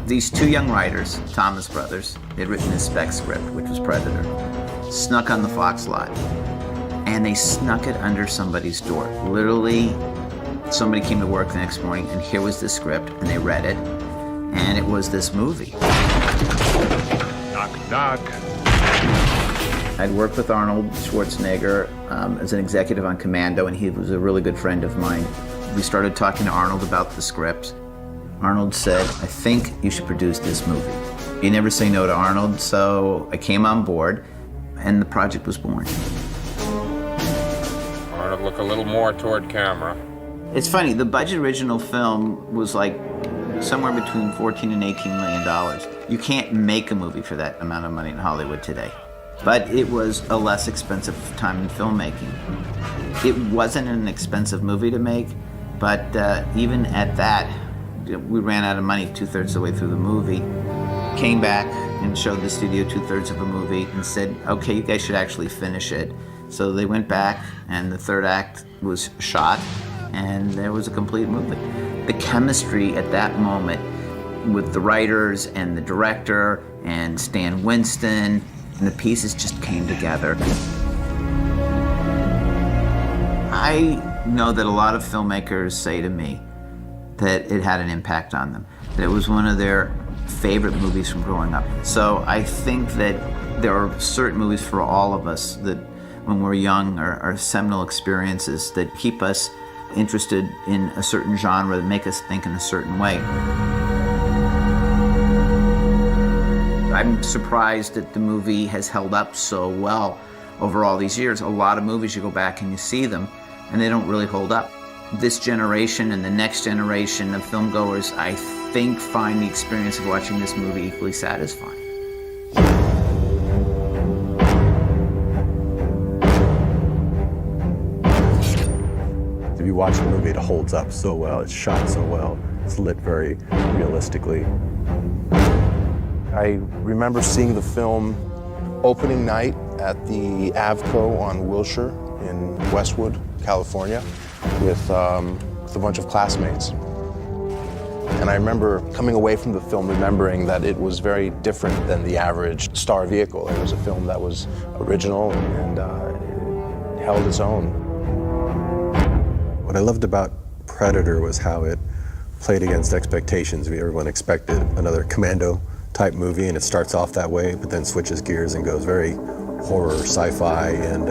These two young writers, Thomas brothers, they'd written this spec script, which was Predator, snuck on the Fox lot, and they snuck it under somebody's door. Literally, somebody came to work the next morning, and here was the script, and they read it, and it was this movie. Knock, knock. I'd worked with Arnold Schwarzenegger as an executive on Commando, and he was a really good friend of mine. We started talking to Arnold about the script. Arnold said, I think you should produce this movie. You never say no to Arnold, so I came on board, and the project was born. I want to look a little more toward camera. It's funny, the budget original film was like somewhere between $14 and $18 million. You can't make a movie for that amount of money in Hollywood today. But it was a less expensive time in filmmaking. It wasn't an expensive movie to make, but even at that, we ran out of money 2/3 of the way through the movie. Came back and showed the studio 2/3 of a movie and said, okay, you guys should actually finish it. So they went back and the third act was shot and there was a complete movie. The chemistry at that moment with the writers and the director and Stan Winston, and the pieces just came together. I know that a lot of filmmakers say to me that it had an impact on them, that it was one of their favorite movies from growing up. So I think that there are certain movies for all of us that when we're young are seminal experiences that keep us interested in a certain genre, that make us think in a certain way. I'm surprised that the movie has held up so well over all these years. A lot of movies, you go back and you see them, and they don't really hold up. This generation and the next generation of filmgoers, I think, find the experience of watching this movie equally satisfying. If you watch the movie, it holds up so well, it's shot so well, it's lit very realistically. I remember seeing the film opening night at the Avco on Wilshire in Westwood, California, with a bunch of classmates. And I remember coming away from the film remembering that it was very different than the average star vehicle. It was a film that was original and it held its own. What I loved about Predator was how it played against expectations. Everyone expected another Commando type movie, and it starts off that way, but then switches gears and goes very horror, sci-fi, and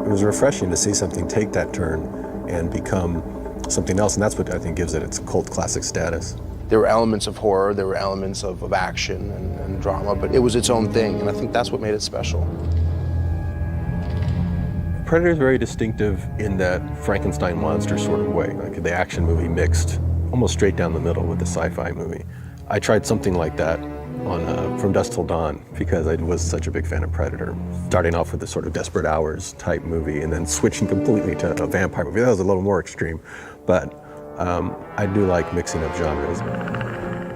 it was refreshing to see something take that turn and become something else, and that's what I think gives it its cult classic status. There were elements of horror, there were elements of action and drama, but it was its own thing, and I think that's what made it special. Predator is very distinctive in that Frankenstein monster sort of way, like the action movie mixed almost straight down the middle with the sci-fi movie. I tried something like that on From Dusk Till Dawn because I was such a big fan of Predator. Starting off with this sort of Desperate Hours type movie and then switching completely to a vampire movie. That was a little more extreme, but I do like mixing up genres.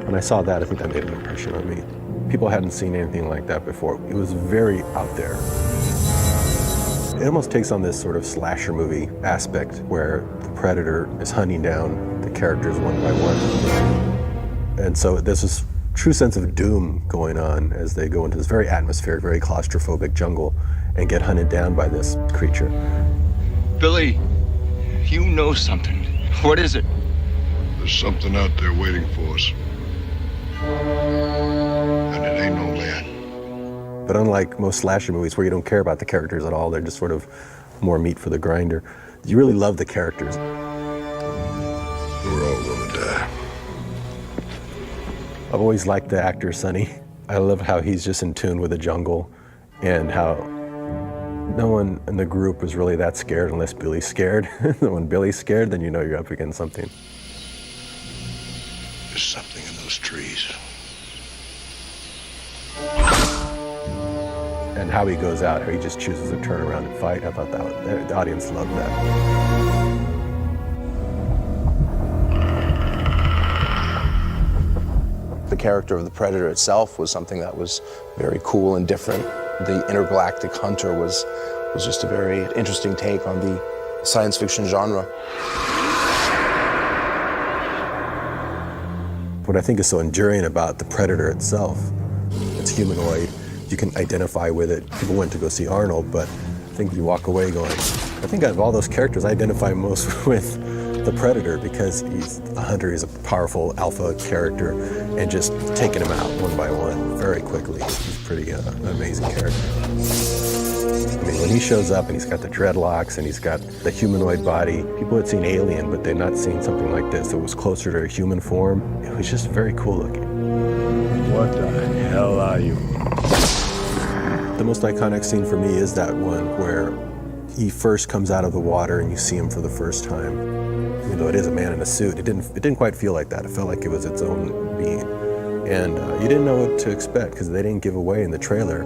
When I saw that, I think that made an impression on me. People hadn't seen anything like that before. It was very out there. It almost takes on this sort of slasher movie aspect where the Predator is hunting down the characters one by one. And so there's this true sense of doom going on as they go into this very atmospheric, very claustrophobic jungle and get hunted down by this creature. Billy, you know something. What is it? There's something out there waiting for us. And it ain't no land. But unlike most slasher movies where you don't care about the characters at all, they're just sort of more meat for the grinder, you really love the characters. We're all gonna die. I've always liked the actor Sonny. I love how he's just in tune with the jungle and how no one in the group was really that scared unless Billy's scared. When Billy's scared, then you know you're up against something. There's something in those trees. And how he goes out, how he just chooses to turn around and fight. I thought the audience loved that. The character of the Predator itself was something that was very cool and different. The intergalactic hunter was just a very interesting take on the science fiction genre. what I think is so enduring about the Predator itself, it's humanoid, you can identify with it. People went to go see Arnold, but I think you walk away going, I think out of all those characters, I identify most with the Predator because he's a hunter, he's a powerful alpha character, and just taking him out one by one very quickly. He's pretty an amazing character. I mean, when he shows up and he's got the dreadlocks and he's got the humanoid body, people had seen Alien, but they'd not seen something like this. It was closer to a human form. It was just very cool looking. What the hell are you? The most iconic scene for me is that one where he first comes out of the water and you see him for the first time. Even though it is a man in a suit, it didn't quite feel like that. It felt like it was its own being. And you didn't know what to expect because they didn't give away in the trailer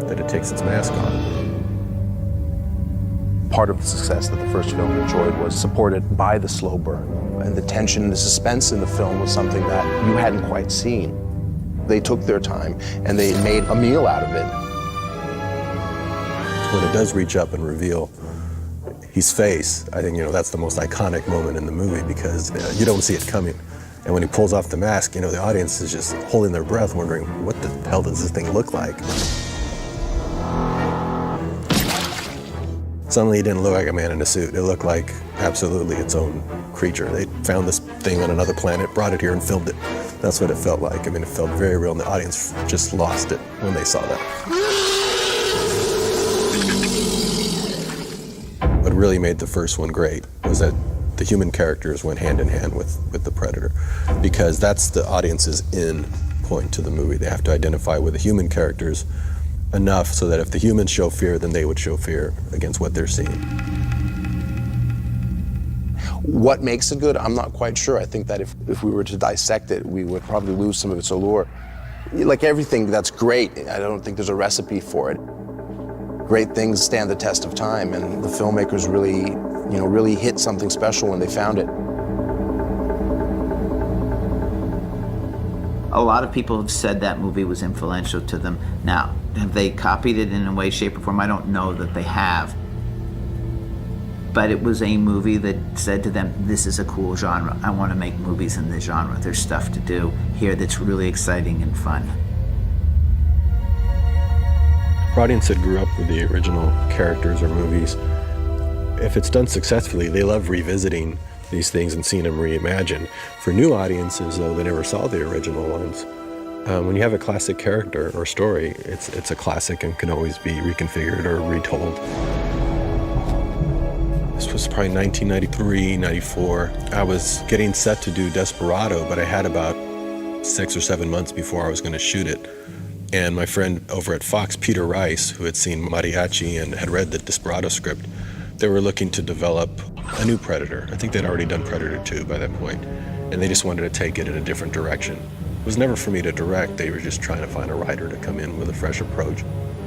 that it takes its mask off. Part of the success that the first film enjoyed was supported by the slow burn. And the tension, the suspense in the film was something that you hadn't quite seen. They took their time and they made a meal out of it. When it does reach up and reveal his face, I think, that's the most iconic moment in the movie because you don't see it coming. And when he pulls off the mask, the audience is just holding their breath, wondering, what the hell does this thing look like? Suddenly it didn't look like a man in a suit. It looked like absolutely its own creature. They found this thing on another planet, brought it here and filmed it. That's what it felt like. I mean, it felt very real and the audience just lost it when they saw that. What really made the first one great was that the human characters went hand in hand with the Predator, because that's the audience's in point to the movie. They have to identify with the human characters enough so that if the humans show fear, then they would show fear against what they're seeing. What makes it good, I'm not quite sure. I think that if we were to dissect it, we would probably lose some of its allure. Like everything that's great, I don't think there's a recipe for it. Great things stand the test of time, and the filmmakers really hit something special when they found it. A lot of people have said that movie was influential to them. Now, have they copied it in a way, shape, or form? I don't know that they have. But it was a movie that said to them, this is a cool genre. I want to make movies in this genre. There's stuff to do here that's really exciting and fun. For audience that grew up with the original characters or movies, if it's done successfully, they love revisiting these things and seeing them reimagined. For new audiences, though, they never saw the original ones. When you have a classic character or story, it's a classic and can always be reconfigured or retold. This was probably 1993, 94. I was getting set to do Desperado, but I had about 6 or 7 months before I was going to shoot it. And my friend over at Fox, Peter Rice, who had seen Mariachi and had read the Desperado script, they were looking to develop a new Predator. I think they'd already done Predator 2 by that point, and they just wanted to take it in a different direction. It was never for me to direct. They were just trying to find a writer to come in with a fresh approach.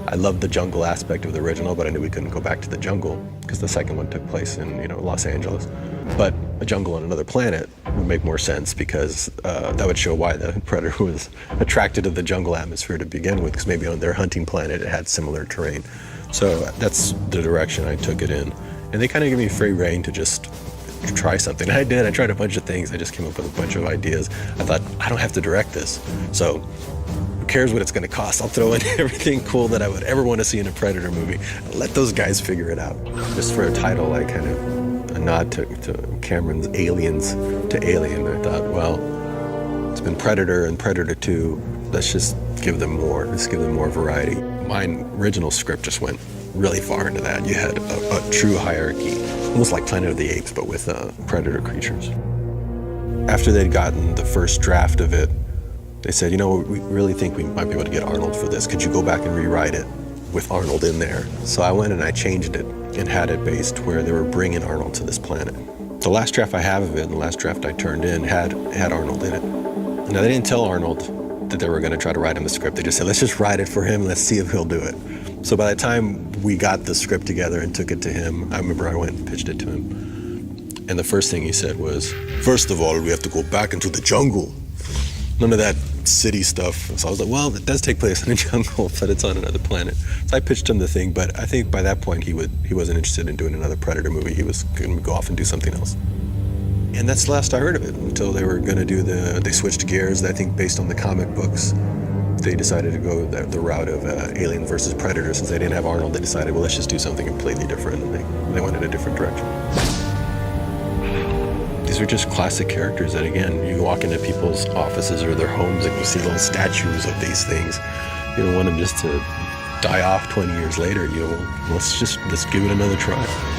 I loved the jungle aspect of the original, but I knew we couldn't go back to the jungle because the second one took place in Los Angeles. But a jungle on another planet would make more sense because that would show why the Predator was attracted to the jungle atmosphere to begin with, because maybe on their hunting planet it had similar terrain. So that's the direction I took it in. And they kind of gave me free rein to just try something. And I did. I tried a bunch of things. I just came up with a bunch of ideas. I thought, I don't have to direct this. So who cares what it's going to cost? I'll throw in everything cool that I would ever want to see in a Predator movie. Let those guys figure it out. Just for a title, like kind of a nod to Cameron's Aliens to Alien. I thought, well, it's been Predator and Predator 2. Let's just give them more. Let's give them more variety. My original script just went really far into that. You had a true hierarchy, almost like Planet of the Apes, but with predator creatures. After they'd gotten the first draft of it, they said, we really think we might be able to get Arnold for this. Could you go back and rewrite it with Arnold in there? So I went and I changed it and had it based where they were bringing Arnold to this planet. The last draft I have of it, and the last draft I turned in, had Arnold in it. Now, they didn't tell Arnold that they were going to try to write him the script. They just said, let's just write it for him and let's see if he'll do it. So by the time we got the script together and took it to him, I remember I went and pitched it to him. And the first thing he said was, first of all, we have to go back into the jungle. None of that city stuff. So I was like, well, it does take place in a jungle, but it's on another planet. So I pitched him the thing, but I think by that point he wasn't interested in doing another Predator movie. He was going to go off and do something else. And that's the last I heard of it until they were going to do they switched gears. I think based on the comic books, they decided to go the route of Alien versus Predator. Since they didn't have Arnold, they decided, well, let's just do something completely different. And they went in a different direction. These are just classic characters that, again, you walk into people's offices or their homes and you see little statues of these things. You don't want them just to die off 20 years later. Let's give it another try.